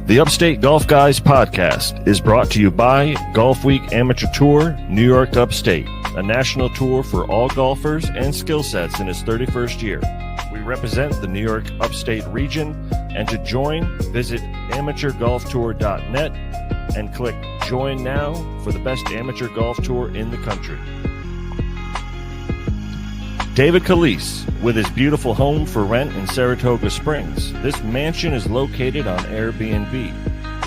The Upstate Golf Guys podcast is brought to you by GOLFWEEK Amateur Tour, New York to Upstate, a national tour for all golfers and skill sets in its 31st year. We represent the New York Upstate region, and to join, visit amateurgolftour.net and click Join Now for the best amateur golf tour in the country. David Calise, with his beautiful home for rent in Saratoga Springs. This mansion is located on Airbnb.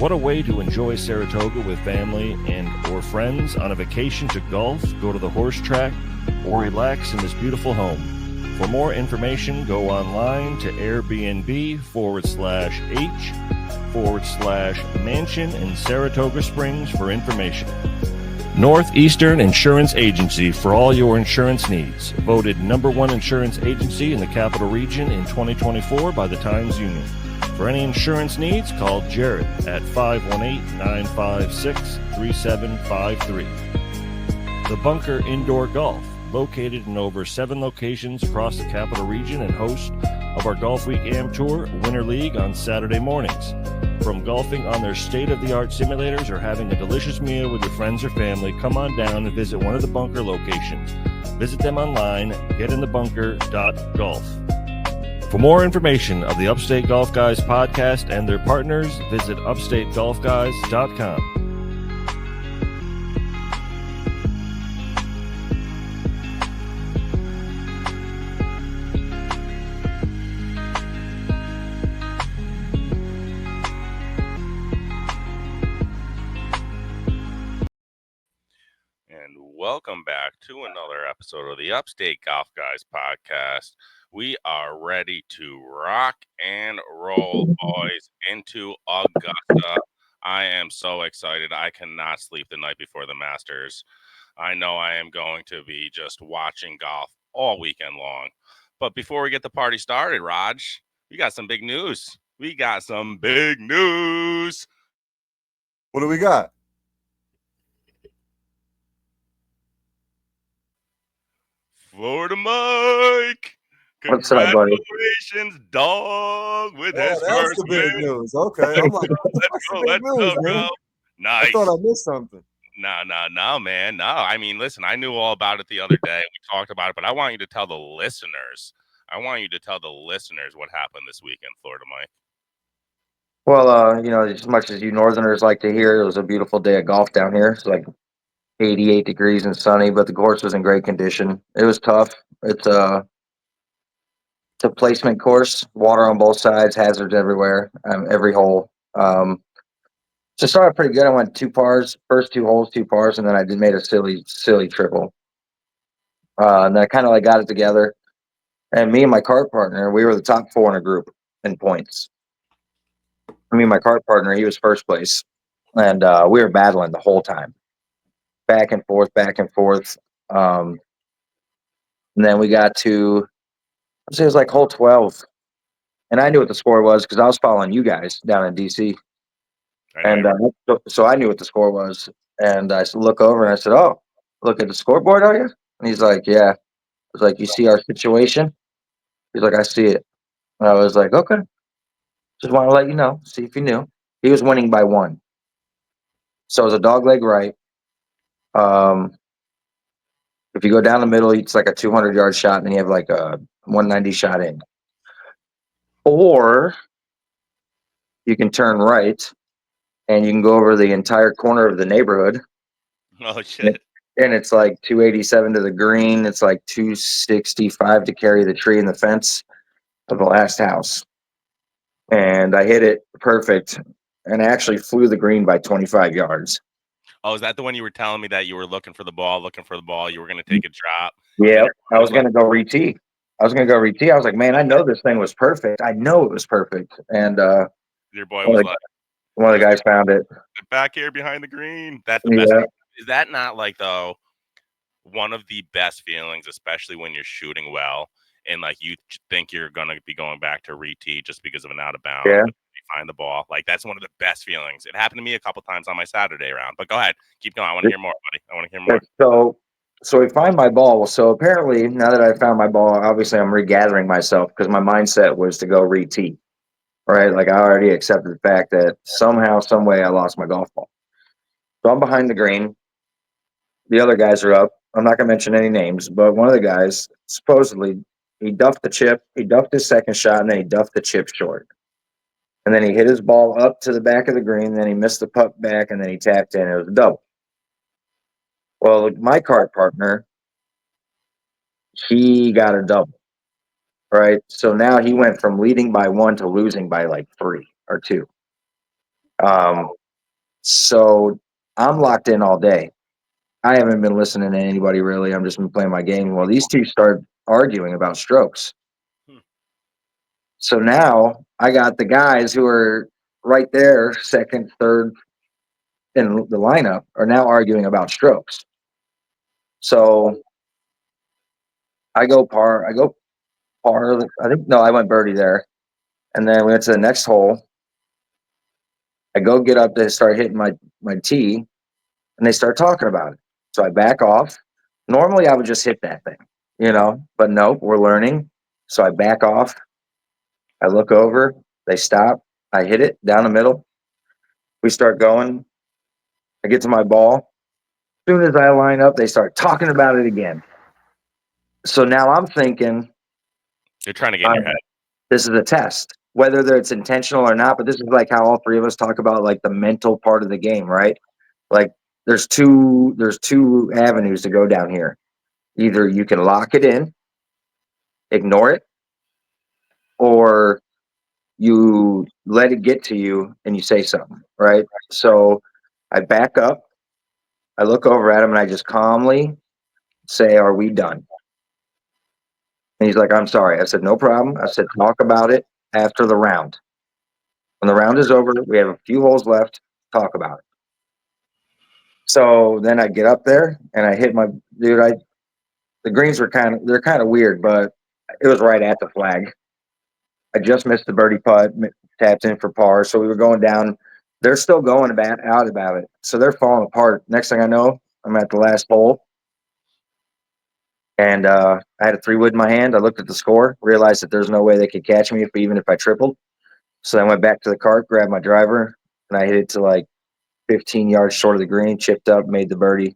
What a way to enjoy Saratoga with family and or friends on a vacation to golf, go to the horse track, or relax in this beautiful home. For more information, go online to Airbnb/H/mansion in Saratoga Springs for information. Northeastern Insurance Agency for all your insurance needs. Voted #1 insurance agency in the Capital Region in 2024 by the Times Union. For any insurance needs, call Jared at 518-956-3753. The Bunker Indoor Golf, located in over 7 locations across the Capital Region and host of our GOLFWEEK Am Tour Winter League on Saturday mornings. From golfing on their state-of-the-art simulators or having a delicious meal with your friends or family, come on down and visit one of the Bunker locations. Visit them online, getinthebunker.golf. For more information of the Upstate Golf Guys podcast and their partners, visit upstategolfguys.com. Welcome back to another episode of the Upstate Golf Guys podcast. We are ready to rock and roll, boys, into Augusta. I am so excited. I cannot sleep the night before the Masters. I know I am going to be just watching golf all weekend long. But before we get the party started, Raj, we got some big news. What do we got? Florida Mike, what's up, buddy? Congratulations, dog, with his that's first the big win. news. Okay, I'm like, let's go, bro. Nice. I thought I missed something. No, man. No, I mean, listen, I knew all about it the other day. We talked about it, but I want you to tell the listeners. What happened this weekend, Florida Mike. Well, as much as you Northerners like to hear, it was a beautiful day of golf down here. It's like 88 degrees and sunny, but the course was in great condition. It was tough. It's a placement course, water on both sides, hazards everywhere, every hole. So started pretty good. I went 2 pars, first 2 holes, 2 pars, and then I made a silly triple. And then I kind of got it together. And me and my cart partner, we were the top 4 in a group in points. Me and my cart partner, he was first place, and we were battling the whole time. Back and forth. And then we got to, it was like hole 12. And I knew what the score was because I was following you guys down in DC. And so I knew what the score was. And I look over and I said, "Oh, look at the scoreboard, are you?" And he's like, "Yeah." I was like, "You see our situation?" He's like, "I see it." And I was like, "Okay. Just want to let you know, see if you knew." He was winning by 1. So it was a dog leg right. If you go down the middle, it's like a 200-yard shot, and then you have like a 190 shot in. Or you can turn right, and you can go over the entire corner of the neighborhood. Oh, shit. And it's like 287 to the green. It's like 265 to carry the tree and the fence of the last house. And I hit it perfect, and I actually flew the green by 25 yards. Oh, is that the one you were telling me that you were looking for the ball? You were going to take a drop. Yeah, I was going to go re-tee. I was like, man, I know this thing was perfect. I know it was perfect. And your boy was like, one of the guys found it back here behind the green. That's the best. Is that not like, though, one of the best feelings, especially when you're shooting well and like you think you're going to be going back to re-tee just because of an out of bounds? Yeah. Find the ball. Like, that's one of the best feelings. It happened to me a couple times on my Saturday round. But go ahead, keep going. I want to hear more, buddy. I want to hear more. So we find my ball. So apparently, now that I found my ball, obviously I'm regathering myself because my mindset was to go re-tee, right? Like I already accepted the fact that somehow, some way I lost my golf ball. So I'm behind the green. The other guys are up. I'm not going to mention any names, but one of the guys supposedly he duffed the chip, he duffed his second shot, and then he duffed the chip short. And then he hit his ball up to the back of the green, then he missed the putt back, and then he tapped in. It was a double. Well, my cart partner, he got a double, right? So now he went from leading by 1 to losing by like 3 or 2. So I'm locked in all day. I haven't been listening to anybody really. I'm just been playing my game. Well, these two start arguing about strokes. So now I got the guys who are right there, second, third in the lineup, are now arguing about strokes. So I go par. I think, no, I went birdie there. And then we went to the next hole. I go get up to start hitting my tee, and they start talking about it. So I back off. Normally I would just hit that thing, but nope, we're learning. So I back off. I look over. They stop. I hit it down the middle. We start going. I get to my ball. As soon as I line up, they start talking about it again. So now I'm thinking, You're trying to get in your head. this is a test, whether it's intentional or not. But this is like how all three of us talk about like the mental part of the game, right? Like there's two avenues to go down here. Either you can lock it in, ignore it, or you let it get to you and you say something, right? So I back up, I look over at him, and I just calmly say, "Are we done?" And he's like, "I'm sorry." I said, "No problem." I said, "Talk about it after the round. When the round is over, we have a few holes left. Talk about it." So then I get up there and I hit my dude. The greens were they're kind of weird, but it was right at the flag. I just missed the birdie putt, tapped in for par. So we were going down. They're still going out about it. So they're falling apart. Next thing I know, I'm at the last hole. And I had a 3-wood in my hand. I looked at the score, realized that there's no way they could catch me even if I tripled. So I went back to the cart, grabbed my driver, and I hit it to like 15 yards short of the green, chipped up, made the birdie,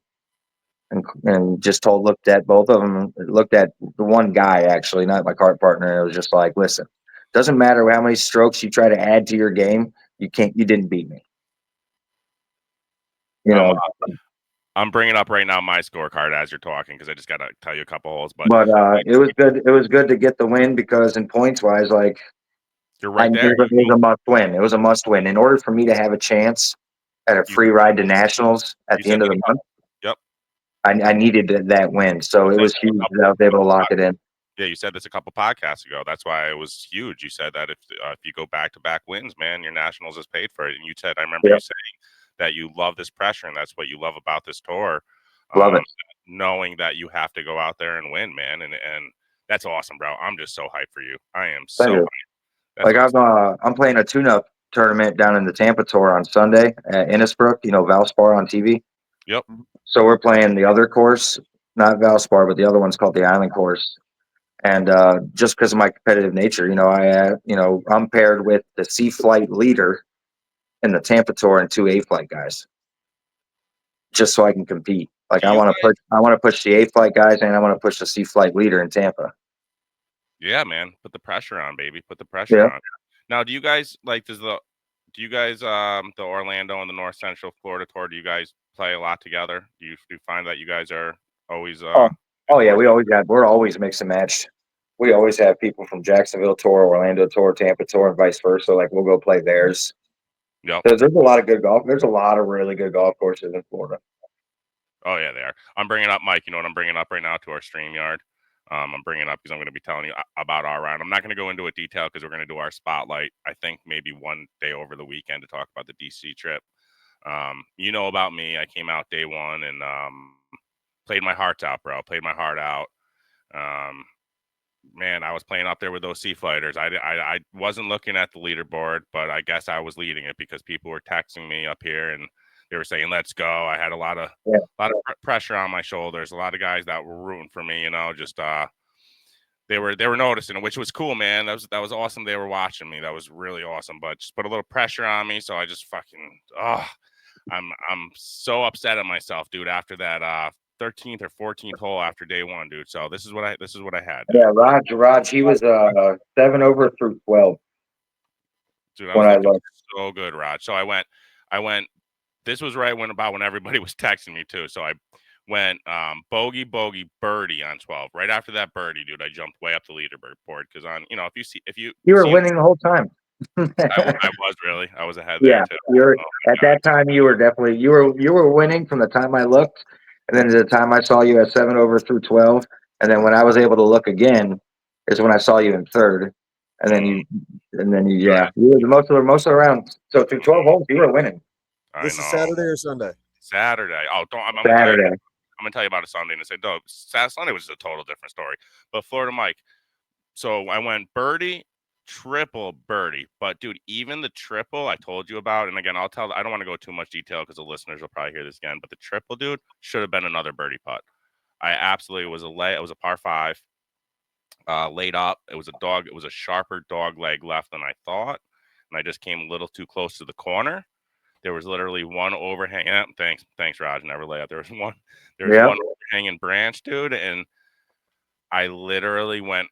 and just looked at both of them, looked at the one guy actually, not my cart partner. And it was just like, listen, doesn't matter how many strokes you try to add to your game, you didn't beat me. I'm bringing up right now my scorecard as you're talking because I just got to tell you a couple holes. But it was good. It was good to get the win because in points wise, like you're right there. It was a must win. It was a must win. In order for me to have a chance at a free ride to nationals at the end of the month. Yep. I needed that win, so it was huge that I was able to lock it in. Yeah, you said this a couple podcasts ago. That's why it was huge. You said that if you go back-to-back wins, man, your nationals is paid for it. And you said, I remember you saying that you love this pressure, and that's what you love about this tour. Love it. Knowing that you have to go out there and win, man, and that's awesome, bro. I'm just so hyped for you. I am so hyped. Like awesome. I'm playing a tune-up tournament down in the Tampa Tour on Sunday at Innisbrook. Valspar on TV. Yep. So we're playing the other course, not Valspar, but the other one's called the Island Course. And just because of my competitive nature, I'm paired with the C flight leader in the Tampa Tour and 2 A flight guys, just so I can compete. Like I want to push the A flight guys, and I want to push the C flight leader in Tampa. Yeah, man. Put the pressure on, baby. Put the pressure on. Now, do you guys the Orlando and the North Central Florida Tour, do you guys play a lot together? Do you find that you guys are always yeah, we're always mix and matched. We always have people from Jacksonville Tour, Orlando Tour, Tampa Tour, and vice versa. Like we'll go play theirs. Yep. There's a lot of good golf. There's a lot of really good golf courses in Florida. Oh yeah, they are. I'm bringing up Mike. You know what I'm bringing up right now to our StreamYard. I'm bringing up because I'm going to be telling you about our round. I'm not going to go into it detail because we're going to do our spotlight. I think maybe one day over the weekend to talk about the DC trip. You know about me. I came out day one and played my heart out, bro. Played my heart out. Man, I was playing up there with those sea fighters. I wasn't looking at the leaderboard, but I guess I was leading it because people were texting me up here and they were saying, "Let's go." I had a lot of pressure on my shoulders. A lot of guys that were rooting for me, just they were noticing it, which was cool, man. That was awesome. They were watching me. That was really awesome. But just put a little pressure on me, so I just fucking I'm so upset at myself, dude. After that 13th or 14th hole after day one, dude. So this is what I had, dude. Yeah, Raj, he was 7 over through 12 Dude, I when was I looking looked. so good, Rod. So I went. This was right when everybody was texting me too. So I went bogey, birdie on 12. Right after that birdie, dude, I jumped way up the leaderboard board because on if you You were see winning the whole time. I was really I was ahead there Yeah, too. you're Oh at my God. that time. You were definitely you were winning from the time I looked, and then the time I saw you at 7 over through 12, and then when I was able to look again, is when I saw you in third, and then yeah, you were the most of the round. So through 12 holes, you were winning. I This is know. Saturday or Sunday? Saturday. Oh, don't. I'm gonna tell you. Saturday. I'm gonna tell you about a Sunday and I said, no, Sunday was a total different story. But Florida Mike. So I went birdie, triple birdie. But dude, even the triple I told you about, and again, I don't want to go too much detail because the listeners will probably hear this again. But the triple, dude, should have been another birdie putt. I absolutely it was a par 5, laid up. It was a sharper dog leg left than I thought, and I just came a little too close to the corner. There was literally one overhang. Yeah, thanks, Raj. Never lay up. There was one Yeah. overhanging branch, dude, and I literally went.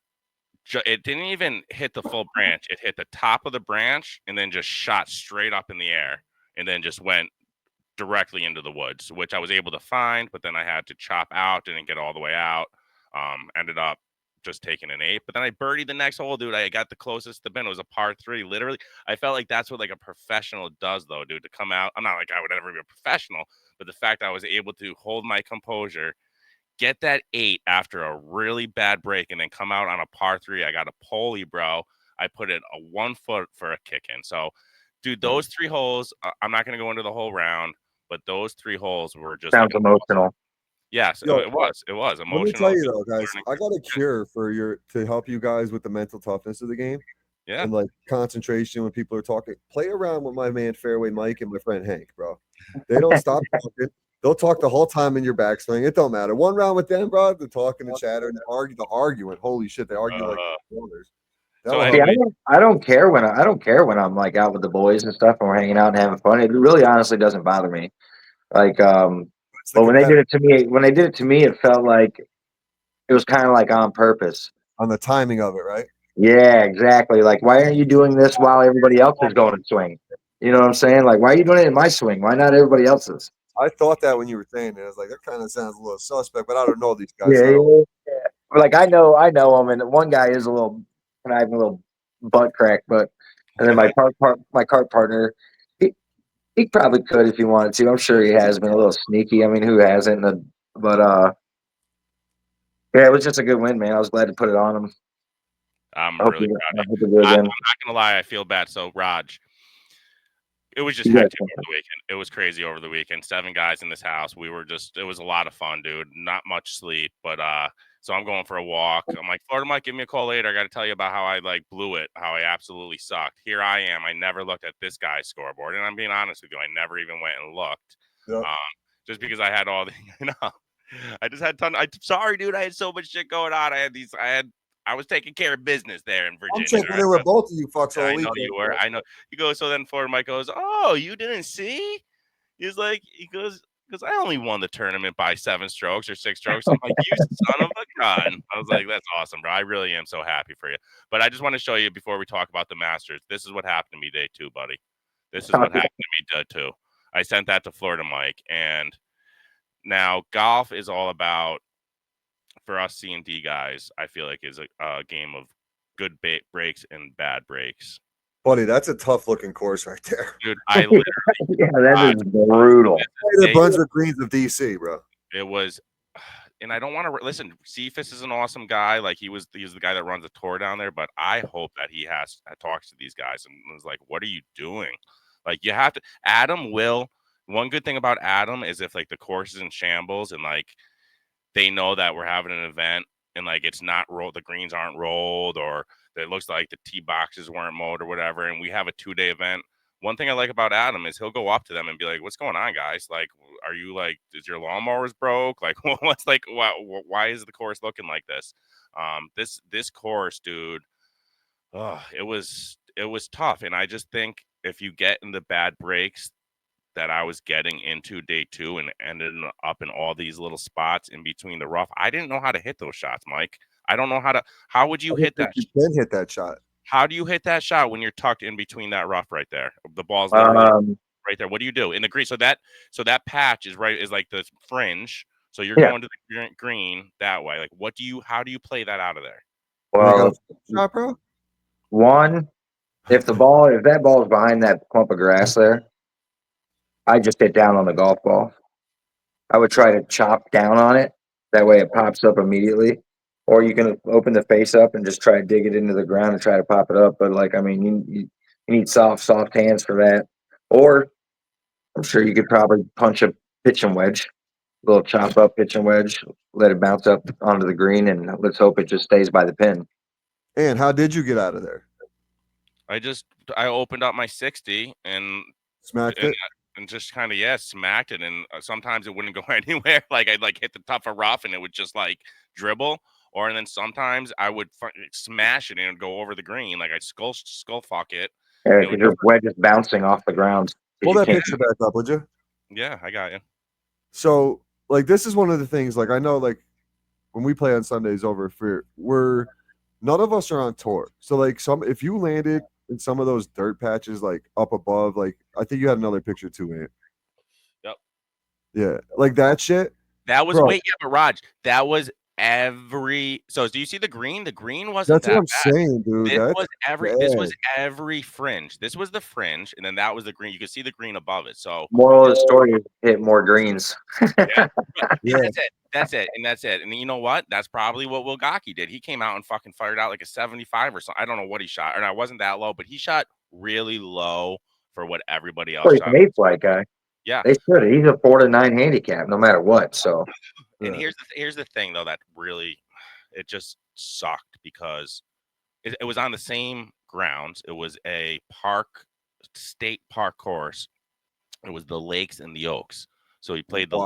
It didn't even hit the full branch. It hit the top of the branch and then just shot straight up in the air and then just went directly into the woods, which I was able to find, but then I had to chop out, didn't get all the way out. Ended up just taking an 8, but then I birdied the next hole, dude. I got the closest to the bin. It was a par 3. Literally, I felt like that's what like a professional does, though, dude. To come out, I'm not like I would ever be a professional, but the fact I was able to hold my composure, get that 8 after a really bad break, and then come out on a par 3. I got a pulley, bro. I put it a 1 foot for a kick in. So, dude, those 3 holes. I'm not gonna go into the whole round, but those 3 holes were just Sounds like emotional. yes, Yo, it was Let me emotional. tell you though, guys, I got a cure to help you guys with the mental toughness of the game Yeah. and like concentration when people are talking. Play around with my man Fairway Mike and my friend Hank, bro. They don't stop talking. They'll talk the whole time in your backswing. It don't matter. One round with them, bro. They're talking and chattering, they're arguing. Holy shit, they argue like brothers. So That'll See, help. I don't care when I don't care when I'm like out with the boys and stuff and we're hanging out and having fun. It really honestly doesn't bother me. Like It's the but when they did competitive it to me, it felt like it was kind of like on purpose. on the timing of it, right? Yeah, exactly. Like, why aren't you doing this while everybody else is going to swing? You know what I'm saying? Like, why are you doing it in my swing? Why not everybody else's? I thought that when you were saying it. I was like, that kind of sounds a little suspect, but I don't know these guys. Yeah, So I don't, like I know him, and one guy is a little, and I have a little butt crack, but and then my cart partner, he probably could if he wanted to. I'm sure he has been a little sneaky. I mean, who hasn't? But yeah, it was just a good win, man. I was glad to put it on him. I'm I hope really you, proud I of hope you. you do I'm again. not gonna lie, I feel bad. So Raj, it was just You guys hectic over the weekend. It was crazy over the weekend. 7 guys in this house. It was a lot of fun, dude. Not much sleep, but so I'm going for a walk. I'm like, Florida Mike, give me a call later. I got to tell you about how I like blew it, how I absolutely sucked. Here I am. I never looked at this guy's scoreboard, and I'm being honest with you, I never even went and looked. Yep. Just because I had all the, I just had I'm sorry, dude. I had so much shit going on. I was taking care of business there in I'm Virginia. checking right? in with both of you fucks all I week. know you were. I know. You go. So then Florida Mike goes, "Oh, you didn't see?" He goes, "Because I only won the tournament by 7 strokes or 6 strokes." I'm like, "You son of a gun!" I was like, "That's awesome, bro. I really am so happy for you." But I just want to show you before we talk about the Masters. This is what happened to me day 2, buddy. This is what happened to me day 2. I sent that to Florida Mike, and now golf is all about, for us C&D guys, I feel like is a game of good breaks and bad breaks. Buddy, that's a tough looking course right there. Dude, I literally Yeah, that is brutal. The Brunswick Greens of DC, bro. it was, and I don't want to listen. Cephas is an awesome guy. Like he's the guy that runs the tour down there. But I hope that he talks to these guys and was like, "What are you doing?" Like you have to. Adam will. One good thing about Adam is if like the course is in shambles and like they know that we're having an event and like it's not rolled, the greens aren't rolled, or it looks like the tee boxes weren't mowed or whatever, and we have a 2-day event. One thing I like about Adam is he'll go up to them and be like, "What's going on, guys? Like, are you like, is your lawnmowers broke? Like, what's like, why is the course looking like this?" This course, dude, it was tough. And I just think if you get in the bad breaks that I was getting into day 2 and ended up in all these little spots in between the rough, I didn't know how to hit those shots, Mike. I don't know how would you hit that? You can hit that shot. How do you hit that shot when you're tucked in between that rough right there? The ball's literally right there. What do you do in the green? So that patch is like the fringe. So you're going to the green that way. Like, how do you play that out of there? Well, shot, bro. One, if that ball is behind that clump of grass there, I just hit down on the golf ball. I would try to chop down on it. That way it pops up immediately. Or you can open the face up and just try to dig it into the ground and try to pop it up. But like, I mean, you need soft hands for that. Or I'm sure you could probably punch a pitching wedge, a little chop up pitching wedge, let it bounce up onto the green, and let's hope it just stays by the pin. And how did you get out of there? I opened up my 60 and smacked it. And just kind of smacked it, and sometimes it wouldn't go anywhere. Like I'd like hit the tougher rough, and it would just like dribble, and then sometimes I would smash it and it'd go over the green. Like I'd skull fuck it. Yeah, your wedge is bouncing off the ground. Pull that picture back up, would you? Yeah, I got you. So like this is one of the things. Like I know, like when we play on Sundays over for none of us are on tour. So like if you landed in some of those dirt patches, like up above, like I think you had another picture too, Ant. Yep. Yeah, like that shit. That was but Raj, that was every. So do you see the green? The green wasn't. That's what I'm saying, dude. This was every fringe. This was the fringe, and then that was the green. You could see the green above it. So moral of the story is hit more greens. Yeah. That's it. And you know what? That's probably what Wilgocki did. He came out and fucking fired out like a 75 or something. I don't know what he shot. And I wasn't that low, but he shot really low for what everybody else shot. He's an 8-flight guy. Yeah. They should. He's a 4 to 9 handicap no matter what. So and here's the thing though, that really it just sucked because it was on the same grounds. It was a state park course. It was the Lakes and the Oaks. So he played the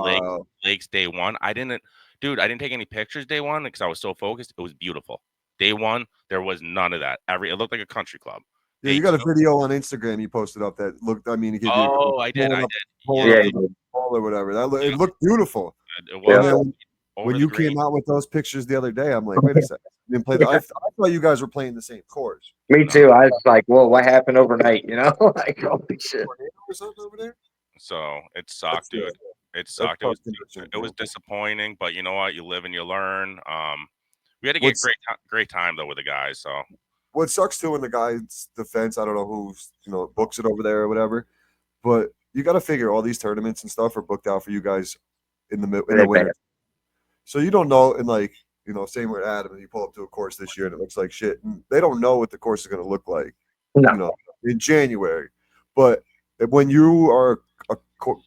Lakes day 1. I didn't take any pictures day 1 because I was so focused. It was beautiful. Day 1, there was none of that. It looked like a country club. Yeah, you got a video on Instagram you posted up that looked. I mean, you I did. Or whatever. It looked beautiful. It was. When you came out with those pictures the other day, I'm like, wait a second. You didn't play I thought you guys were playing the same course. Me too. I was like, well, what happened overnight? You know, like holy shit. So it sucked, dude. It sucked. It was disappointing, but you know what? You live and you learn. We had to get great time though with the guys. So what sucks too in the guy's defense, I don't know who's books it over there or whatever, but you got to figure all these tournaments and stuff are booked out for you guys in the winter. So you don't know, and like same with Adam, and you pull up to a course this year and it looks like shit. And they don't know what the course is going to look like, in January. But when you are a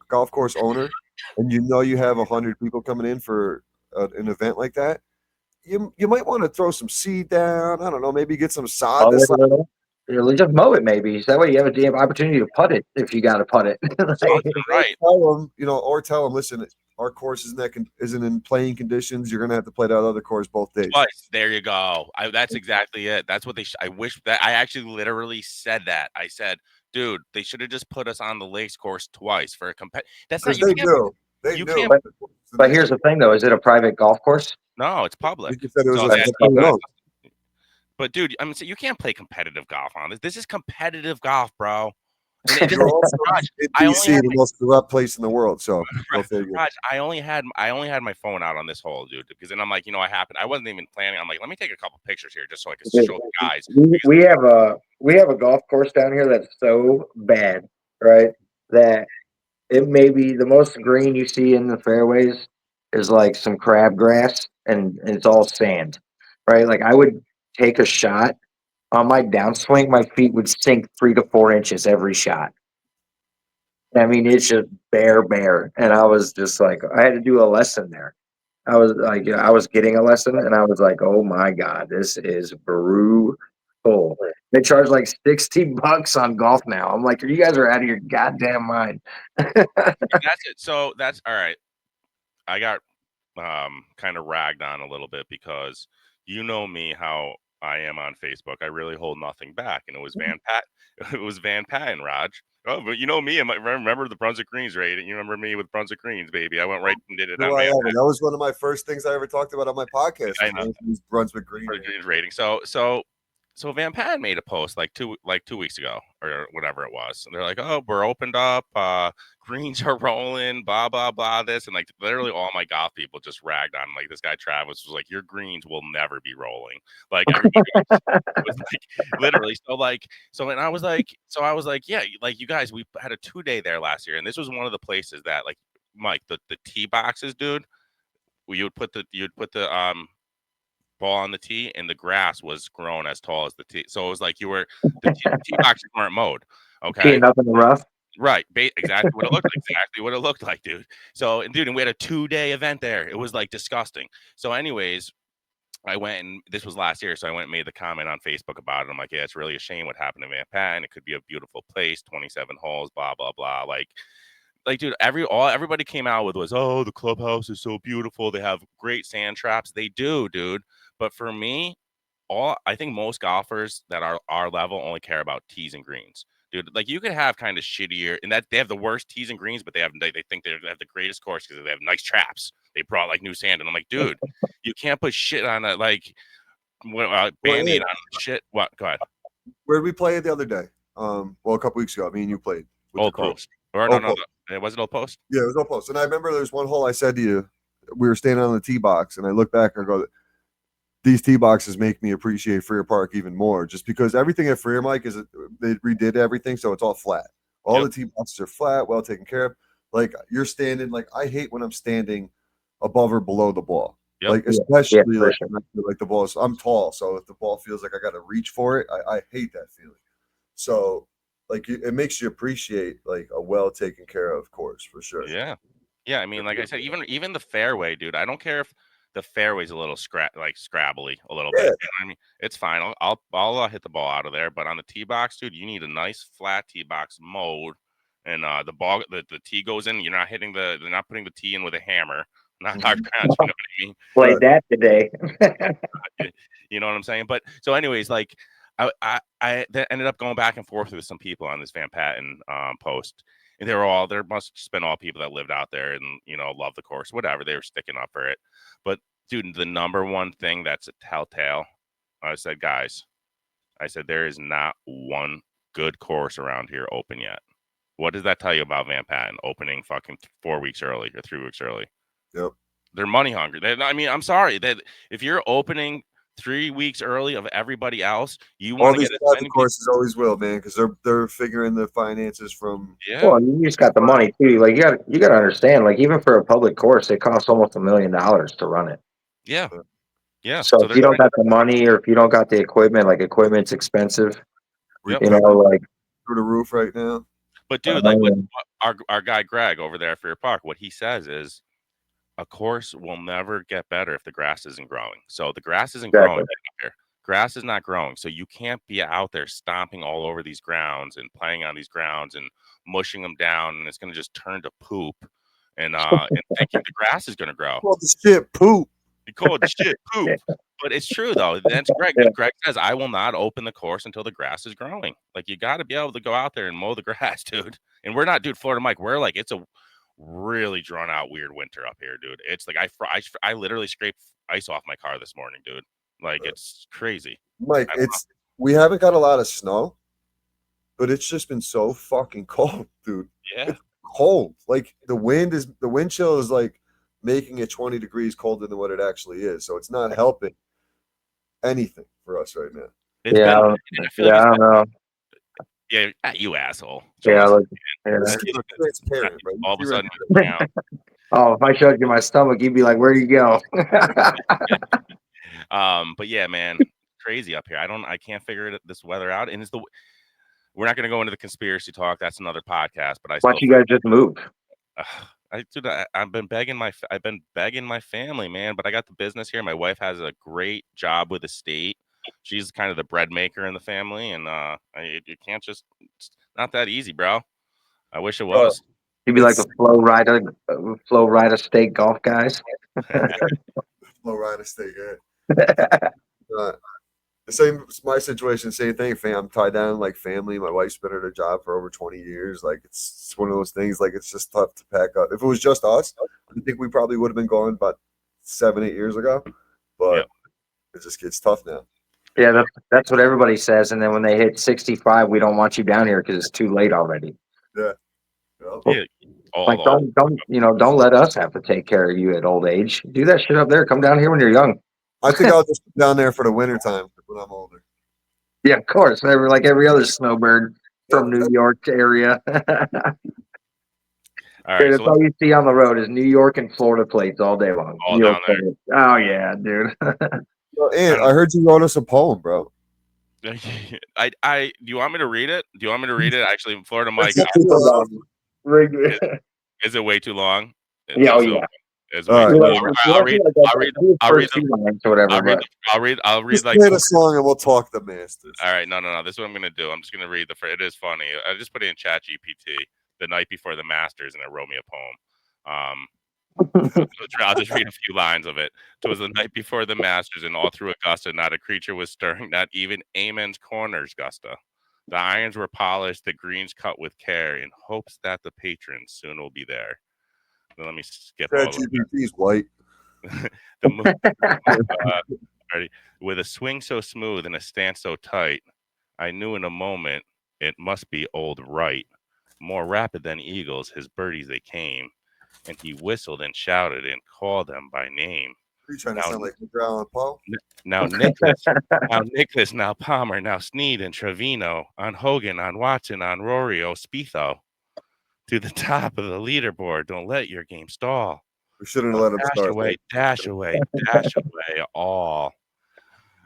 golf course owner and you have 100 people coming in for an event like that, you might want to throw some seed down. I don't know, maybe get some sod. Just mow it, maybe. So that way you have a damn opportunity to putt it if you got to putt it. Right. Tell them, listen, our course isn't in playing conditions. You're gonna have to play that other course both days. Twice. There you go. That's exactly it. That's what I wish that I actually literally said that. I said, dude, they should have just put us on the Lakes course twice for a That's not they do. They do. But here's the thing, though: is it a private golf course? No, it's public. You said it was but dude, I mean, so you can't play competitive golf on this. This is competitive golf, bro. You're also in DC, the most corrupt place in the world. So Raj, I only had my phone out on this hole, dude, because then I'm like, I wasn't even planning. I'm like, let me take a couple pictures here just so I can show the guys. We have a golf course down here that's so bad, right? That it may be the most green you see in the fairways is like some crabgrass and it's all sand, right? Like I would take a shot. On my downswing, my feet would sink 3 to 4 inches every shot. I mean, it's just bare. And I was just like, I had to do a lesson there. I was like, I was getting a lesson and I was like, oh my God, this is brutal. They charge like $60 on golf now. I'm like, you guys are out of your goddamn mind. That's it. So that's all right. I got kind of ragged on a little bit because you know me, how I am on Facebook. I really hold nothing back, and it was Van Pat. It was Van Patten, Raj. Oh, but you know me. Remember the Brunswick Greens rating? You remember me with Brunswick Greens, baby? I went right and did it on Van Patten. That was one of my first things I ever talked about on my podcast. I know. Was Brunswick Green rating. So Van Patten made a post like two weeks ago or whatever it was. And they're like, oh, we're opened up. Greens are rolling, blah, blah, blah, this. And like literally all my golf people just ragged on like this guy Travis was like, your greens will never be rolling. Like everybody was like literally. And I was like, yeah, like you guys, we had a 2-day there last year. And this was one of the places that like Mike, the tee boxes, dude, you'd put the ball on the tee, and the grass was grown as tall as the tee. So it was like the tee boxes weren't mowed. Okay. Teeing up in the rough. Right. Exactly what it looked like. Exactly what it looked like, dude. So, and we had a 2-day event there. It was like disgusting. So anyways, I went, and this was last year. So I went and made the comment on Facebook about it. I'm like, yeah, it's really a shame what happened to Van Patten. It could be a beautiful place, 27 holes, blah, blah, blah. Like, dude, everybody came out with was, oh, the clubhouse is so beautiful. They have great sand traps. They do, dude. But for me, I think most golfers that are our level only care about tees and greens, dude. Like you could have kind of shittier, and that they have the worst tees and greens, but they think they have the greatest course because they have nice traps. They brought like new sand, and I'm like, dude, you can't put shit on that like Band-Aid on shit. What? Go ahead. Where did we play it the other day? Well, a couple weeks ago, me and you played. Old Post. Or no, it wasn't Old Post. Yeah, it was Old Post. And I remember there's one hole I said to you, we were standing on the tee box, and I look back and I go, these tee boxes make me appreciate Freer Park even more, just because everything at Freer, Mike, is they redid everything, so it's all flat. All the tee boxes are flat, well taken care of. Like you're standing, like I hate when I'm standing above or below the ball. Yep. Like especially like the ball. I'm tall, so if the ball feels like I got to reach for it, I hate that feeling. So like it makes you appreciate like a well taken care of course for sure. Yeah. I mean, like I said, even the fairway, dude. I don't care if the fairway's a little scrabbly a little bit. You know what I mean, it's fine. I'll hit the ball out of there. But on the tee box, dude, you need a nice flat tee box mode, and the ball, the tee goes in. You're not hitting they're not putting the tee in with a hammer. Not hard ground. You know what I mean? Played that today. You know what I'm saying? But so, anyways, like I ended up going back and forth with some people on this Van Patten post. And there must have just been all people that lived out there and, love the course, whatever. They were sticking up for it. But, dude, the number one thing that's a telltale, I said, guys, there is not one good course around here open yet. What does that tell you about Van Patten opening fucking 4 weeks early or 3 weeks early? Yep. They're money hungry. I'm sorry that if you're opening 3 weeks early of everybody else, you want to get as many courses always will, man, because they're figuring the finances from. Yeah. Well, you just got the money too. Like you got to understand. Like even for a public course, it costs almost $1 million to run it. Yeah. So if you don't got the money, or if you don't got the equipment, like equipment's expensive. Yep. Like through the roof right now. But dude, like what our guy Greg over there at Fair Park, what he says is, a course will never get better if the grass isn't growing. So the grass isn't growing here. Grass is not growing. So you can't be out there stomping all over these grounds and playing on these grounds and mushing them down, and it's going to just turn to poop. And thinking the grass is going to grow. Call the shit poop. You call it shit poop. But it's true though. That's Greg. Greg says, I will not open the course until the grass is growing. Like you got to be able to go out there and mow the grass, dude. And we're not, dude, Florida Mike. We're like, it's a really drawn out weird winter up here, dude. It's like I literally scraped ice off my car this morning, dude. Like it's crazy. Mike, we haven't got a lot of snow, but it's just been so fucking cold, dude. Yeah. It's cold. Like the wind chill is like making it 20 degrees colder than what it actually is. So it's not helping anything for us right now. I don't know. Yeah, you asshole. All of a sudden, oh, if I showed you my stomach, you'd be like, "Where do you go?" But yeah, man, crazy up here. I can't figure this weather out, and we're not going to go into the conspiracy talk. That's another podcast. But why don't you guys just move? I've been begging my family, man. But I got the business here. My wife has a great job with the state. She's kind of the bread maker in the family, and you can't just. It's not that easy, bro. I wish it was. You'd be like the Flow Rider State golf guys. Flow Rider State, yeah. Same, my situation, same thing. I'm tied down like family. My wife's been at her job for over 20 years. Like it's one of those things. Like it's just tough to pack up. If it was just us, I think we probably would have been gone about 7-8 years ago. But it just gets tough now. Yeah, that's what everybody says. And then when they hit 65, we don't want you down here because it's too late already. Yeah. Yeah. Like don't let us have to take care of you at old age. Do that shit up there. Come down here when you're young. I think I'll just come down there for the winter time when I'm older. Yeah, of course. Like every other snowbird from New York area. All right, Dude, that's all you see on the road is New York and Florida plates all day long. All down there. Oh yeah, dude. And I heard you wrote us a poem, bro. Do you want me to read it? Do you want me to read it? Actually, Florida Mike, is it way too long? Yeah, oh yeah. I'll read just like play the song and we'll talk the Masters. All right, no. This is what I'm gonna do. I'm just gonna read it is funny. I just put it in ChatGPT the night before the Masters, and it wrote me a poem. I'll just read a few lines of it. It was the night before the Masters, and all through Augusta, not a creature was stirring, not even Amen's corners, Gusta. The irons were polished, the greens cut with care, in hopes that the patrons soon will be there. Now, let me skip all of ChatGPT's white. With a swing so smooth and a stance so tight, I knew in a moment it must be old Wright. More rapid than eagles, his birdies they came, and he whistled and shouted and called them by name. Are you trying to sound like McGraw and Paul? Now Nicholas, now Palmer, now Snead and Trevino, on Hogan, on Watson, on Rory O'Spietho. To the top of the leaderboard, don't let your game stall. We shouldn't have let him start. Dash away, all.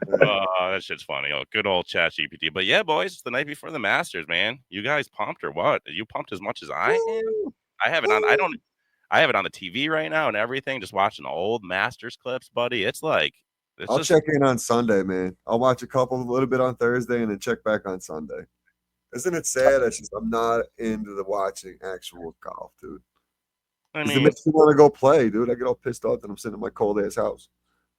That shit's funny. Oh, good old ChatGPT. But yeah, boys, it's the night before the Masters, man. You guys pumped or what? Are you pumped as much as I am? I have it on. I have it on the TV right now and everything. Just watching the old Masters clips, buddy. I'll check in on Sunday, man. I'll watch a little bit on Thursday, and then check back on Sunday. Isn't it sad? I'm not into the watching actual golf, dude. It makes me want to go play, dude. I get all pissed off that I'm sitting in my cold ass house.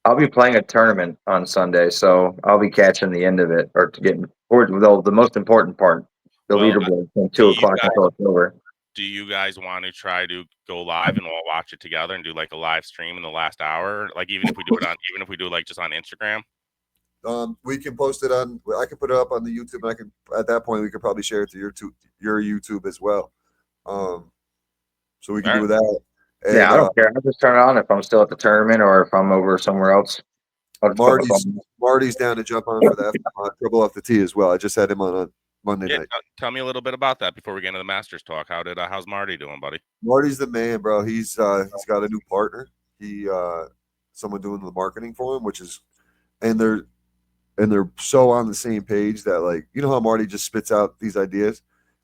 I'll be playing a tournament on Sunday, so I'll be catching the end of it, or the most important part, the leaderboard from 2 o'clock until it's over. Do you guys want to try to go live and we'll watch it together and do like a live stream in the last hour? Like even if we do like just on Instagram. We can post it on. I can put it up on the YouTube, and I can. At that point, we could probably share it to your YouTube as well. So we can do that. And, I don't care. I'll just turn it on if I'm still at the tournament or if I'm over somewhere else. Marty's down to jump on for that Trouble Off the Tee as well. I just had him on Monday night. Tell me a little bit about that before we get into the Masters talk. How's Marty doing, buddy? Marty's the man, bro. He's got a new partner. Someone doing the marketing for him, and they're so on the same page that, like, you know how Marty just spits out these ideas,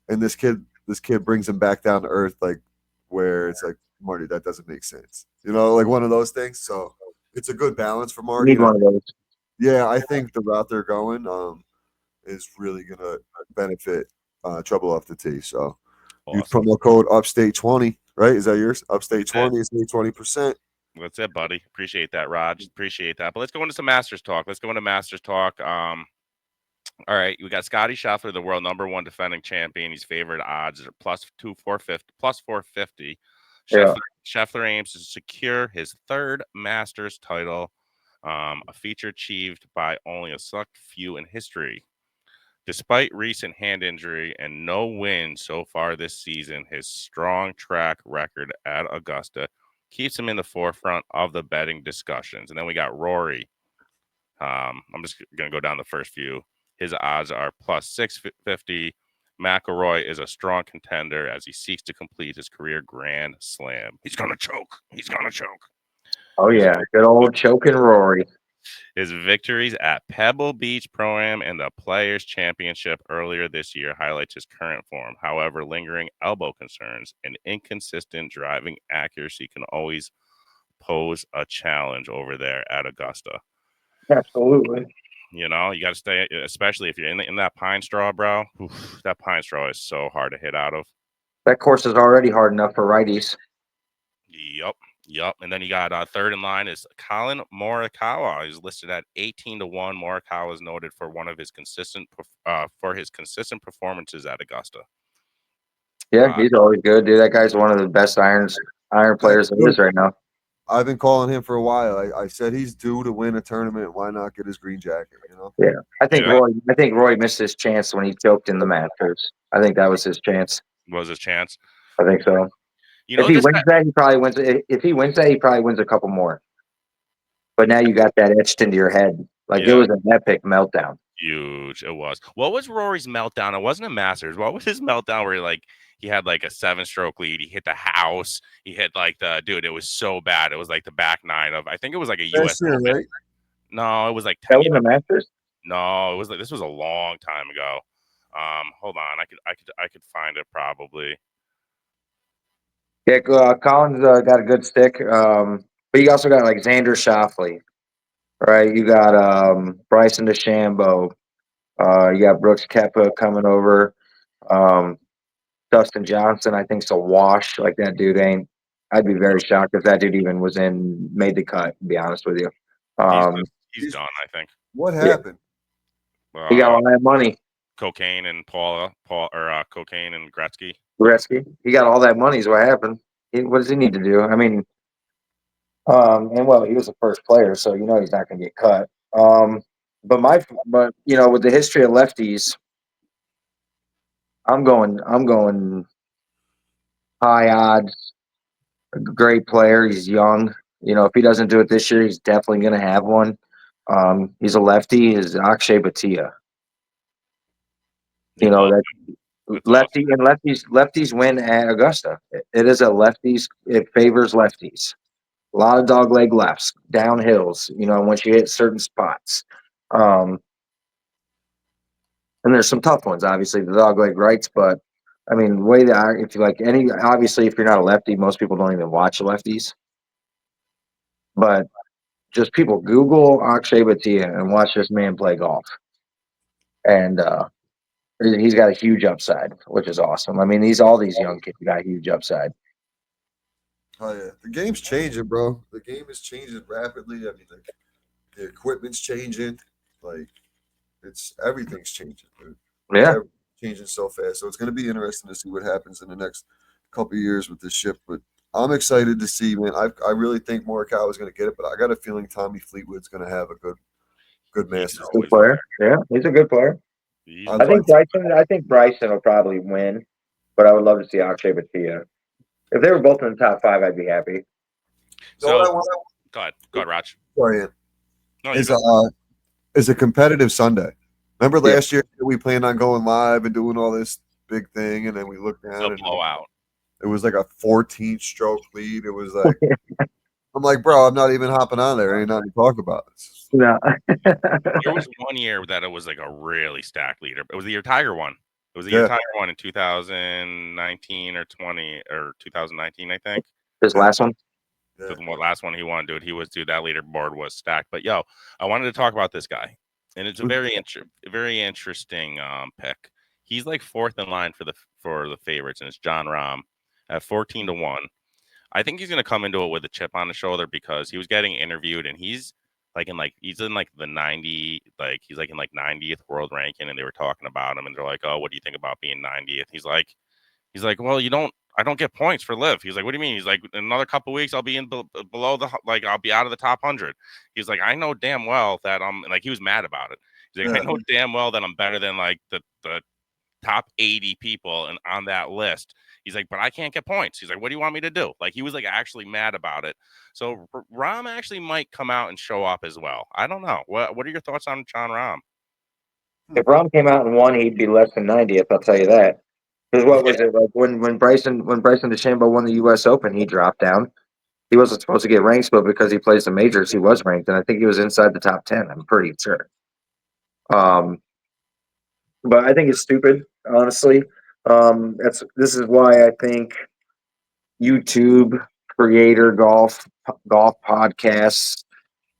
and this kid brings him back down to earth, like, where it's like, Marty, that doesn't make sense, like one of those things. So it's a good balance for Marty. Need one of those. Yeah, I think the route they're going is really gonna benefit Trouble Off the Tee. So awesome. Use promo code Upstate 20, right? Is that yours? Upstate 20 is 20%. That's it, buddy. Appreciate that, Raj. Appreciate that. But let's go into some Masters talk. All right, we got Scotty Scheffler, the world #1 defending champion. He's favored odds are plus 450. Scheffler aims to secure his 3rd Masters title, a feature achieved by only a select few in history. Despite recent hand injury and no win so far this season, his strong track record at Augusta keeps him in the forefront of the betting discussions. And then we got Rory. I'm just going to go down the first few. His odds are plus 650. McIlroy is a strong contender as he seeks to complete his career Grand Slam. He's going to choke. Oh, yeah. Good old choking Rory. His victories at Pebble Beach Pro-Am and the Players' Championship earlier this year highlights his current form. However, lingering elbow concerns and inconsistent driving accuracy can always pose a challenge over there at Augusta. Absolutely. You got to stay, especially if you're in that pine straw, bro. Oof, that pine straw is so hard to hit out of. That course is already hard enough for righties. Yep. Yep. And then you got third in line is Colin Morikawa. He's listed at 18-1. Morikawa is noted for his consistent performances at Augusta. Yeah, he's always good, dude. That guy's one of the best iron players there is right now. I've been calling him for a while. I said he's due to win a tournament. Why not get his green jacket? You know? Yeah, I think Roy missed his chance when he choked in the Masters. I think that was his chance. Was his chance? I think so. If he wins that, he probably wins. If he wins that, he probably wins a couple more. But now you got that etched into your head. Like it was an epic meltdown. Huge. It was. What was Rory's meltdown? It wasn't a Masters. What was his meltdown where he had like a 7-stroke lead? He hit the house. He hit it was so bad. It was like the back nine of, I think it was like a US Open. Right? No, it was like 10 years. That was the Masters? No, it was this was a long time ago. Hold on. I could find it probably. Yeah, Collins got a good stick. But you also got like Xander Schauffele, right? You got Bryson DeChambeau. You got Brooks Koepka coming over. Dustin Johnson, I think, is a wash. Like that dude ain't. I'd be very shocked if that dude even made the cut. To be honest with you, he's done. I think. What happened? He got all that money. Cocaine and cocaine and Gretzky. He got all that money. Is what happened. What does he need to do? I mean, he was the first player, so he's not going to get cut. But with the history of lefties, I'm going high odds. A great player. He's young. If he doesn't do it this year, he's definitely going to have one. He's a lefty. Is Akshay Bhatia. That lefty awesome. And lefties win at Augusta. It is a lefties. It favors lefties. A lot of dog leg lefts, downhills. Once you hit certain spots. And there's some tough ones, obviously, the dog leg rights, but I mean, the way that if you're not a lefty, most people don't even watch lefties. But just people Google Akshay Bhatia and watch this man play golf. And he's got a huge upside, which is awesome. I mean, all these young kids got a huge upside. Oh yeah, the game's changing, bro. The game is changing rapidly. I mean, like the equipment's changing. Like everything's changing, dude. Yeah, everything's changing so fast. So it's going to be interesting to see what happens in the next couple of years with this ship. But I'm excited to see, man. I really think Morikawa is going to get it, but I got a feeling Tommy Fleetwood's going to have a good Masters. Good player. Yeah, he's a good player. I think Bryson will probably win, but I would love to see Akshay Bhatia. If they were both in the top 5, I'd be happy. So, go ahead, Raj. Sorry, it's a competitive Sunday. Remember last year we planned on going live and doing all this big thing, and then we looked down and blowout. It was like a 14-stroke lead. It was like I'm like, bro, I'm not even hopping on there. Ain't nothing to talk about. No. There was one year that it was like a really stacked leader. It was the year Tiger won. It was the year Tiger won in 2019 or 2019, I think. His last one? The last one he won, dude. That leaderboard was stacked. But I wanted to talk about this guy. And it's a very interesting pick. He's like fourth in line for the favorites, and it's Jon Rahm at 14-1. I think he's gonna come into it with a chip on his shoulder because he was getting interviewed and he's in the 90, he's like in 90th world ranking, and they were talking about him and they're like, oh, what do you think about being 90th? He's like, well, I don't get points for live. He's like, what do you mean? He's like, in another couple of weeks, I'll be in below I'll be out of the top 100. He's like, I know damn well that he was mad about it. He's like, I know damn well that I'm better than the top 80 people and on that list. He's like, but I can't get points. He's like, what do you want me to do? He was actually mad about it. So Rahm actually might come out and show up as well. I don't know. What are your thoughts on Jon Rahm? If Rahm came out and won, he'd be less than 90th. I'll tell you that. Because what was it like when Bryson DeChambeau won the U.S. Open? He dropped down. He wasn't supposed to get ranked, but because he plays the majors, he was ranked, and I think he was inside the top 10. I'm pretty sure. But I think it's stupid, honestly. This is why I think YouTube creator golf podcasts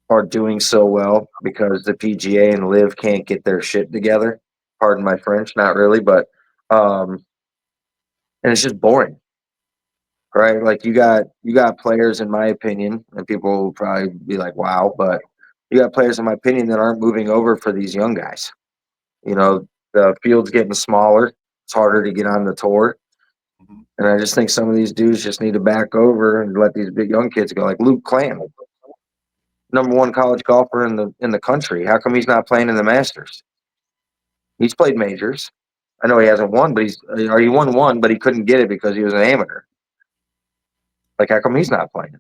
are doing so well, because the PGA and Live can't get their shit together. Pardon my French, not really, but and it's just boring. right? Like you got players, in my opinion, and people will probably be like, "Wow," but you got players, in my opinion, that aren't moving over for these young guys. You know, the field's getting smaller. It's harder to get on the tour. Mhm. And I just think some of these dudes just need to back over and let these big young kids go. Like Luke Clam, #1 college golfer in the country. How come he's not playing in the Masters? He's played majors. I know he hasn't won, but he won one, but he couldn't get it because he was an amateur. Like, how come he's not playing?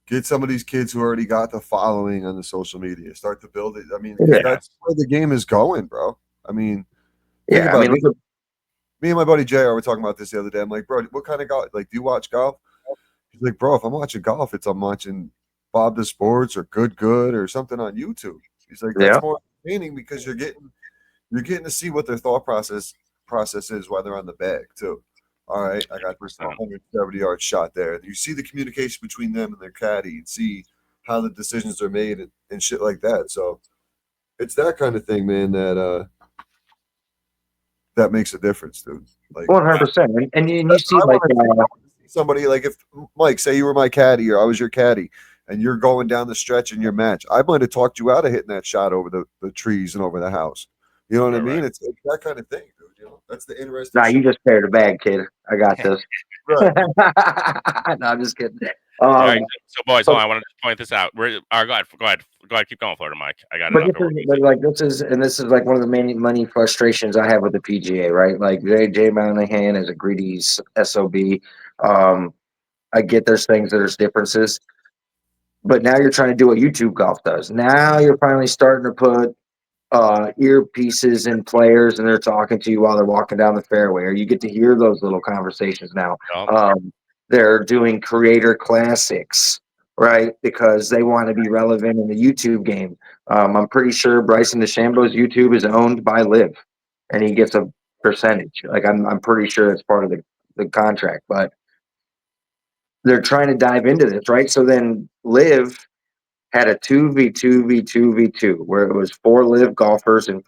Get some of these kids who already got the following on the social media. Start to build it. I mean, Yeah. that's where the game is going, bro. I mean, think Yeah, I about mean, me. look Me and my buddy JR were talking about this the other day. I'm like, bro, what kind of golf? Like, do you watch golf? He's like, bro, if I'm watching golf, I'm watching Bob the Sports or Good or something on YouTube. He's like, that's Yeah. more entertaining because you're getting to see what their thought process is while they're on the bag too. All right, I got this 100%. 170-yard shot there. You see the communication between them and their caddy, and see how the decisions are made and shit like that. So it's that kind of thing, man. That makes a difference, dude. Like 100%. And you see, I like, want to see somebody like if Mike, say you were my caddy or I was your caddy, and you're going down the stretch in your match, I might have talked you out of hitting that shot over the trees and over the house. You know what I mean? Right. It's that kind of thing, dude. You know, that's the interesting nah, you shit. just carried a bag, kid. I got this. Right. No, I'm just kidding. All right, Um, so boys, but- hold on, I want to point this out. Go ahead, keep going, Florida Mike. I got But enough. this is like one of the main money frustrations I have with the PGA, right? Like Jay Monahan is a greedy SOB. I get there's things, there's differences, but now you're trying to do what YouTube golf does. Now you're finally starting to put earpieces in players, and they're talking to you while they're walking down the fairway, or you get to hear those little conversations now. They're doing creator classics, right? Because they want to be relevant in the YouTube game. I'm pretty sure Bryson DeChambeau's YouTube is owned by Liv, and he gets a percentage. Like I'm pretty sure it's part of the contract, but they're trying to dive into this, right? So then Liv had a 2v2v2v2 where it was 4 Liv golfers and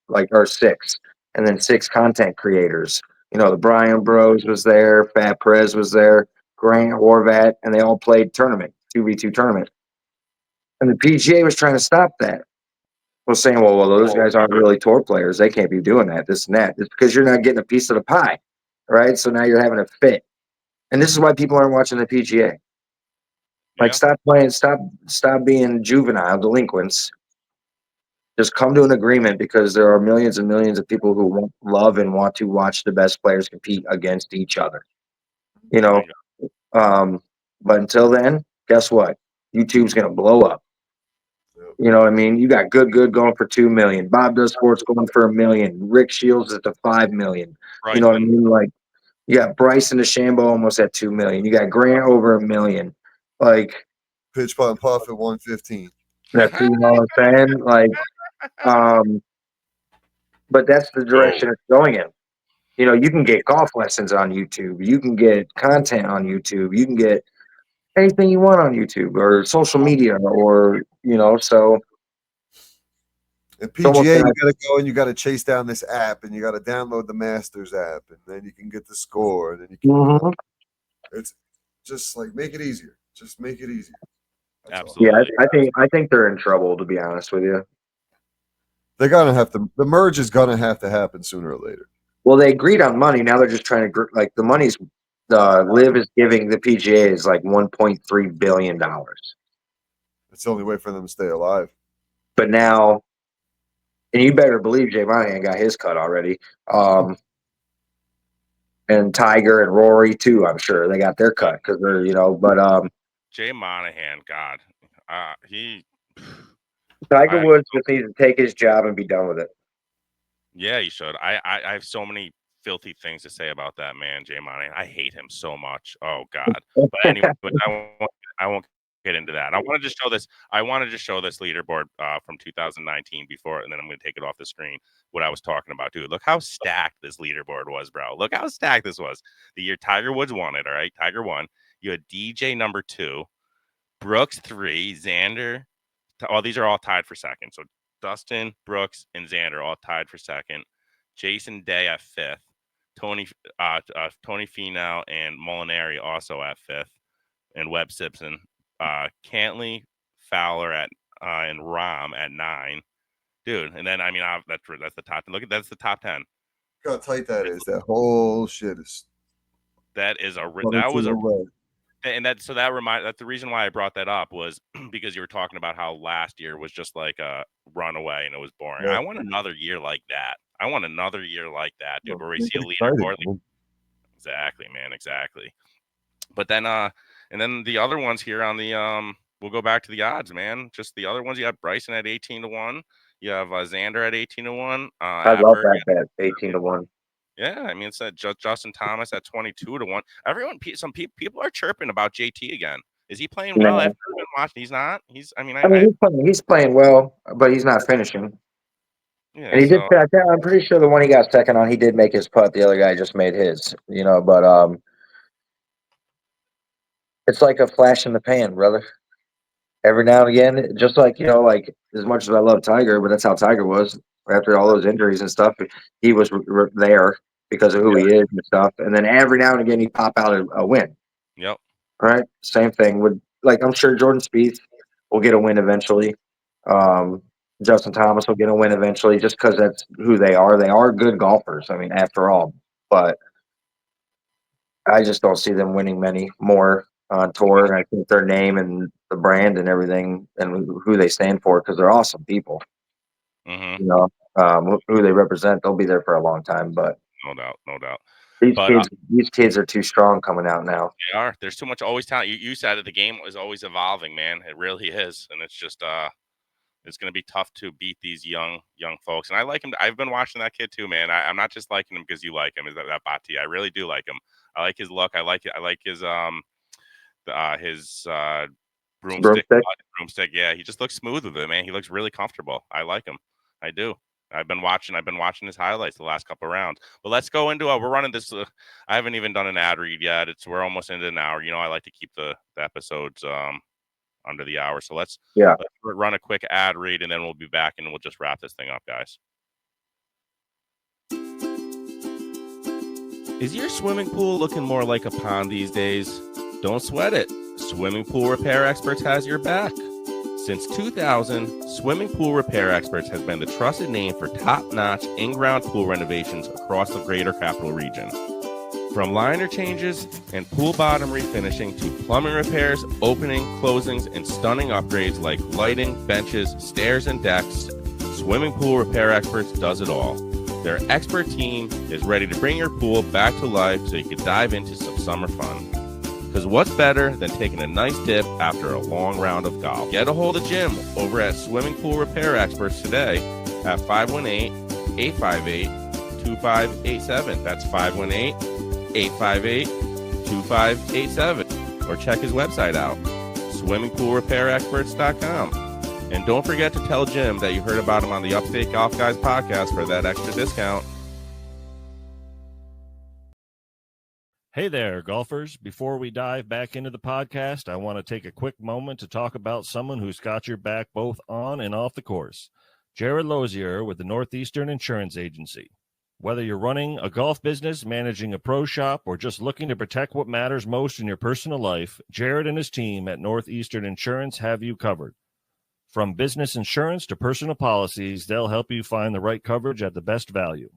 or 6, and then 6 content creators. You know, the Brian Bros was there, Fat Prez was there, Grant Horvat, and they all played tournament, 2v2 tournament. And the PGA was trying to stop that. Was saying, well, those guys aren't really tour players. They can't be doing that, this and that. It's because you're not getting a piece of the pie, right? So now you're having a fit. And this is why people aren't watching the PGA. Like, stop playing, stop being juvenile delinquents. Just come to an agreement, because there are millions and millions of people who love and want to watch the best players compete against each other. You know, but until then, guess what? YouTube's gonna blow up. You know what I mean? You got good going for 2 million. Bob Does Sports going for 1 million. Rick Shields is at 5 million. You know what I mean? Like, you got Bryson DeChambeau almost at 2 million. You got Grant over 1 million. Like, Pitch putt and puff at 115. that's, you know what I'm saying? Like, but that's the direction it's going in. You know, you can get golf lessons on YouTube. You can get content on YouTube. You can get anything you want on YouTube or social media, or, you know, so. And PGA, you got to go and you got to chase down this app, and you got to download the Masters app, and then you can get the score, and then you can. It's just like, make it easier. Just make it easier. Absolutely. Yeah, I think they're in trouble, to be honest with you. They're gonna have to. The merge is gonna have to happen sooner or later. Well, they agreed on money. Now they're just trying to, like, the money's Liv is giving the PGA is like $1.3 billion. It's the only way for them to stay alive. But now, and you better believe Jay Monahan got his cut already. And Tiger and Rory too, I'm sure they got their cut, because they're, you know, but Jay Monahan, God, Tiger Woods just needs to take his job and be done with it. Yeah, he should. I have so many filthy things to say about that man, Jay Monahan. I hate him so much. Oh God. But anyway, I won't get into that. I want to just show this. I want to just show this leaderboard from 2019 before, and then I'm going to take it off the screen. What I was talking about, dude. Look how stacked this leaderboard was, bro. Look how stacked this was. The year Tiger Woods won it. All right, Tiger won. You had DJ number 2, Brooks 3, Xander. Oh, these are all tied for second. So Dustin, Brooks, and Xander all tied for second. Jason Day at 5th. Tony Finau and Molinari also at 5th, and Webb Simpson, Cantley, Fowler at and Rahm at 9, dude. And then I mean that's the top. Look at that's the top 10. Look how tight that is. That whole shit is. That is that's the reason why I brought that up was because you were talking about how last year was just like a runaway and it was boring. Yeah. I want another year like that. Dude, where we see a Excited. leaderboard. Exactly, man. Exactly. But then, and then the other ones here on the we'll go back to the odds, man. Just the other ones. You have Bryson at 18-1. You have Xander at 18-1. I love that bet, 18-1. Yeah, I mean, it's Justin Thomas at 22-1. People are chirping about JT again. Is he playing well? After I've been watching, he's not. He's playing well, but he's not finishing. Yeah, and he did. I'm pretty sure the one he got second on, he did make his putt. The other guy just made his. But it's like a flash in the pan, brother. Every now and again, just like like as much as I love Tiger, but that's how Tiger was after all those injuries and stuff. He was there because of who he is and stuff. And then every now and again, he pop out a win. Yep. Right. Same thing with I'm sure Jordan Spieth will get a win eventually. Justin Thomas will get a win eventually, just because that's who they are. They are good golfers. I mean, after all, but I just don't see them winning many more on tour. And I think their name and the brand and everything and who they stand for, because they're awesome people. Mm-hmm. Who they represent, they'll be there for a long time. But no doubt. These kids are too strong coming out now. They are. There's too much always talent. You said it. The game is always evolving, man. It really is, and it's just it's going to be tough to beat these young folks. And I like him. I've been watching that kid too, man. I'm not just liking him because you like him. Is that Bati? I really do like him. I like his look. I like it. I like his broomstick. Yeah, he just looks smooth with it, man. He looks really comfortable. I like him. I do. I've been watching his highlights the last couple of rounds. But let's go into we're running this. I haven't even done an ad read yet. We're almost into an hour. I like to keep the episodes under the hour. So let's run a quick ad read, and then we'll be back and we'll just wrap this thing up, guys. Is your swimming pool looking more like a pond these days? Don't sweat it. Swimming Pool Repair Experts has your back. Since 2000, Swimming Pool Repair Experts has been the trusted name for top-notch in-ground pool renovations across the greater capital region. From liner changes and pool bottom refinishing to plumbing repairs, opening, closings, and stunning upgrades like lighting, benches, stairs, and decks, Swimming Pool Repair Experts does it all. Their expert team is ready to bring your pool back to life so you can dive into some summer fun. Because what's better than taking a nice dip after a long round of golf? Get a hold of Jim over at Swimming Pool Repair Experts today at 518-858-2587. That's 518-858-2587. Or check his website out, swimmingpoolrepairexperts.com. And don't forget to tell Jim that you heard about him on the Upstate Golf Guys podcast for that extra discount. Hey there, golfers. Before we dive back into the podcast, I want to take a quick moment to talk about someone who's got your back both on and off the course. Jared Lozier with the Northeastern Insurance Agency. Whether you're running a golf business, managing a pro shop, or just looking to protect what matters most in your personal life, Jared and his team at Northeastern Insurance have you covered. From business insurance to personal policies, they'll help you find the right coverage at the best value.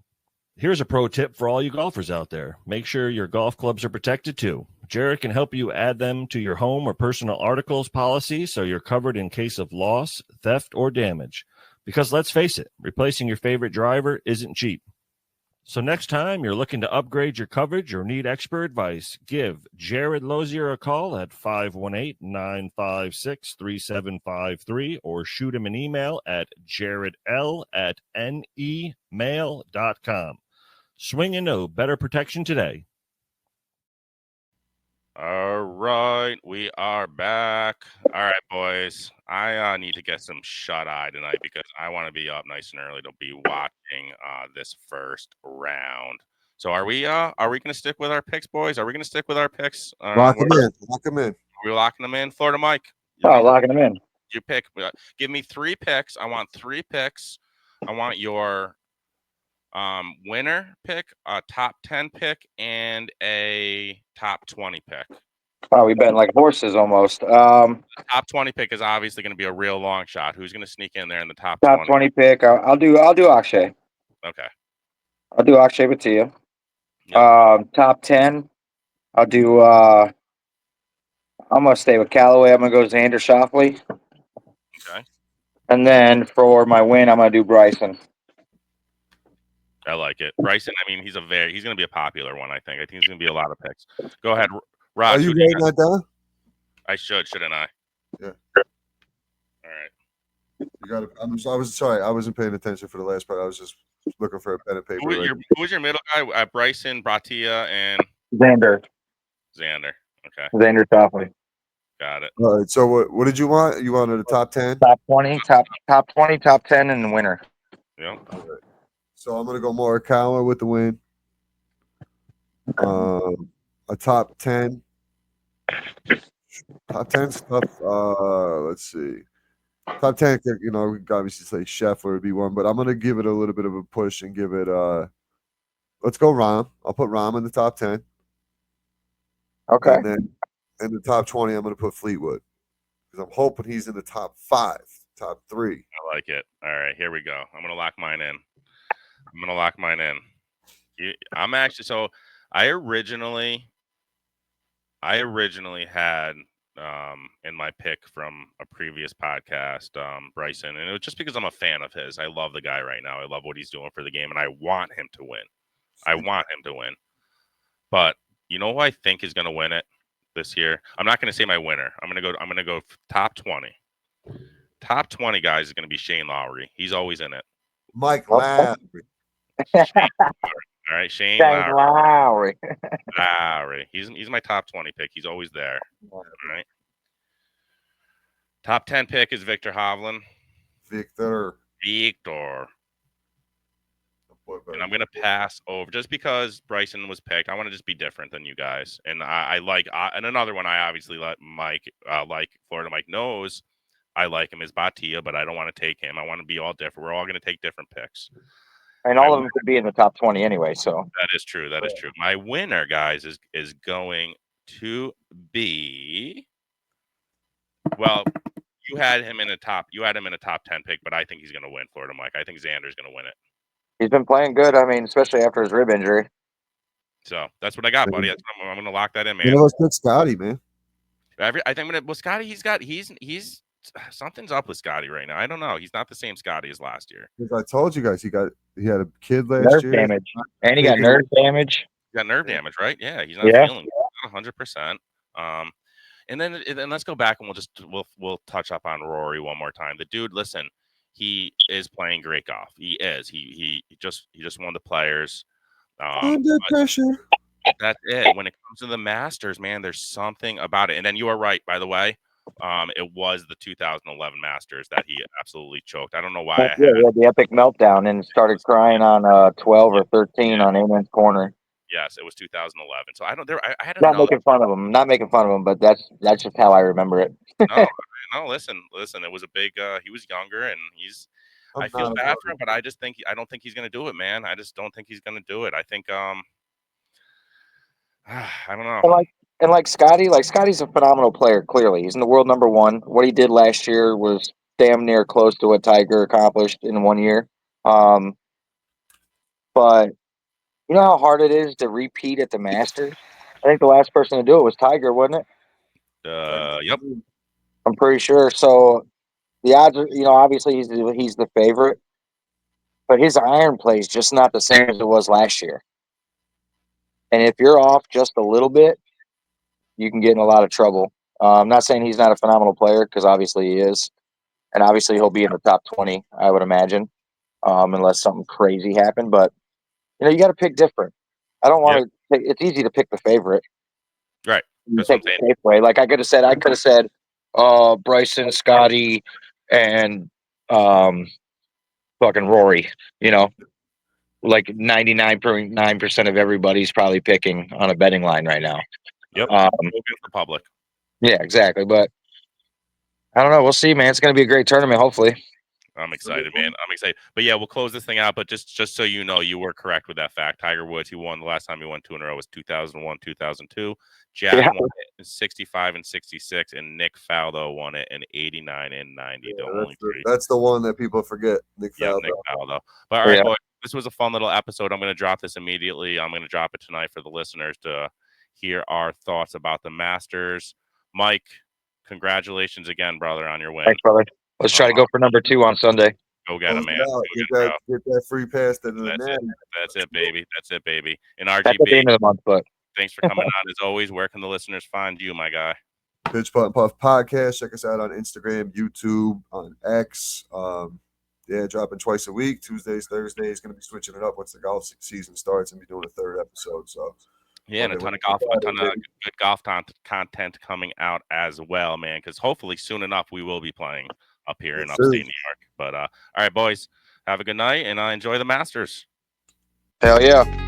Here's a pro tip for all you golfers out there. Make sure your golf clubs are protected too. Jared can help you add them to your home or personal articles policy so you're covered in case of loss, theft, or damage. Because let's face it, replacing your favorite driver isn't cheap. So next time you're looking to upgrade your coverage or need expert advice, give Jared Lozier a call at 518-956-3753 or shoot him an email at jaredl@nemail.com. Swing into better protection today. All right, we are back. All right, boys. I need to get some shut-eye tonight because I want to be up nice and early to be watching this first round. So are we going to stick with our picks, boys? Are we going to stick with our picks? Lock them in. We're locking them in. Florida Mike. Locking them in. You pick. Give me 3 picks. I want 3 picks. I want your Winner pick, a top 10 pick, and a top 20 pick. Oh, we betting like horses almost. The top 20 pick is obviously going to be a real long shot. Who's going to sneak in there in the top 20? Top 20 pick. I'll do Akshay. Okay. I'll do Akshay Bhatia. Yep. Top 10. I'll do. I'm gonna stay with Callaway. I'm gonna go Xander Schauffele. Okay. And then for my win, I'm gonna do Bryson. I like it. Bryson, I mean, he's going to be a popular one, I think. I think he's going to be a lot of picks. Go ahead, Raj. Are you writing that down? I shouldn't I? Yeah. All right. You got it. I was sorry. I wasn't paying attention for the last part. I was just looking for a pen and paper. Who was your middle guy? Bryson, Bhatia, and Xander. Okay. Xander Schauffele. Got it. All right. So what did you want? You wanted a top 10? Top 20, top 20, top 10, and the winner. Yep. All right. So I'm gonna go Morikawa with the win. A top 10. Top 10's tough. Let's see. Top 10, we can obviously say Scheffler would be one, but I'm gonna give it a little bit of a push and give it let's go Rahm. I'll put Rahm in the top 10. Okay. And then in the top 20, I'm gonna put Fleetwood. Because I'm hoping he's in the top 5, top 3. I like it. All right, here we go. I'm gonna lock mine in. I'm actually I originally had in my pick from a previous podcast, Bryson, and it was just because I'm a fan of his. I love the guy right now. I love what he's doing for the game, and I want him to win. But you know who I think is going to win it this year? I'm not going to say my winner. I'm going to go top 20. Top 20 guys is going to be Shane Lowry. He's always in it. Mike Lowry. All right, Shane Lowry. Lowry. He's my top 20 pick. He's always there. All right. Top 10 pick is Victor Hovland. Victor. And I'm gonna pass over just because Bryson was picked. I want to just be different than you guys, and I like and another one I obviously let Mike like Florida Mike knows I like him is Bhatia, but I don't want to take him. I want to be all different. We're all gonna take different picks. And all of them could be in the top 20 anyway. So that is true. My winner, guys, is going to be. Well, you had him in a top 10 pick, but I think he's gonna win. Florida Mike. I think Xander's gonna win it. He's been playing good. I mean, especially after his rib injury. So that's what I got, buddy. I'm going to lock that in, man. Let's get Scotty, man. I think Scotty, he's something's up with Scotty right now. I don't know. He's not the same Scotty as last year. Because I told you guys he had a kid last year. Nerve damage. And he got nerve damage. He got nerve damage, right? Yeah, he's not feeling 100%. And then let's go back and we'll touch up on Rory one more time. The dude, listen. He is playing great golf. He is. He just won the Players. Under pressure. That's it. When it comes to the Masters, man, there's something about it. And then you are right, by the way. It was the 2011 Masters that he absolutely choked. I don't know why. He had the epic meltdown and started crying on 12 or 13 on Amon's corner. Yes, it was 2011. So I had not making fun of him, but that's just how I remember it. No, listen. It was a big. He was younger, and I feel bad for him, but I don't think he's going to do it, man. I just don't think he's going to do it. I think. I don't know. And like Scotty's a phenomenal player. Clearly, he's in the world number 1. What he did last year was damn near close to what Tiger accomplished in 1 year. But you know how hard it is to repeat at the Masters. I think the last person to do it was Tiger, wasn't it? Yep. I'm pretty sure. So the odds are, obviously he's the favorite, but his iron play is just not the same as it was last year. And if you're off just a little bit, you can get in a lot of trouble. I'm not saying he's not a phenomenal player because obviously he is, and obviously he'll be in the top 20, I would imagine, unless something crazy happened. But you got to pick different. I don't want to. It's easy to pick the favorite, right? You take the safe way. Like I could have said. Bryson, Scotty, and fucking Rory. Like 99.9% of everybody's probably picking on a betting line right now. Yep. The public. Yeah, exactly. But I don't know. We'll see, man. It's going to be a great tournament, hopefully. I'm excited, man. I'm excited. But yeah, we'll close this thing out. But just so you know, you were correct with that fact. Tiger Woods, he won the last time he won 2 in a row was 2001, 2002. Jack won it in 65 and 66, and Nick Faldo won it in 89 and 90. That's the one that people forget. Nick Faldo. Nick Faldo. But all right, boys, this was a fun little episode. I'm going to drop this immediately. I'm going to drop it tonight for the listeners to hear our thoughts about the Masters. Mike, congratulations again, brother, on your win. Thanks, brother. Let's try to go for number 2 on Sunday. Go get him, man. Get that free pass to the Natty. That's it, baby. That's it, baby. And That's at the end of the month, but thanks for coming on. As always, where can the listeners find you, my guy? Pitch Putt and Puff Podcast. Check us out on Instagram, YouTube, on X. Dropping twice a week, Tuesdays, Thursdays. Going to be switching it up once the golf season starts and be doing a 3rd episode. So yeah, and a ton of good golf content coming out as well, man. Because hopefully soon enough we will be playing up here in upstate New York. But all right, boys, have a good night and enjoy the Masters. Hell yeah.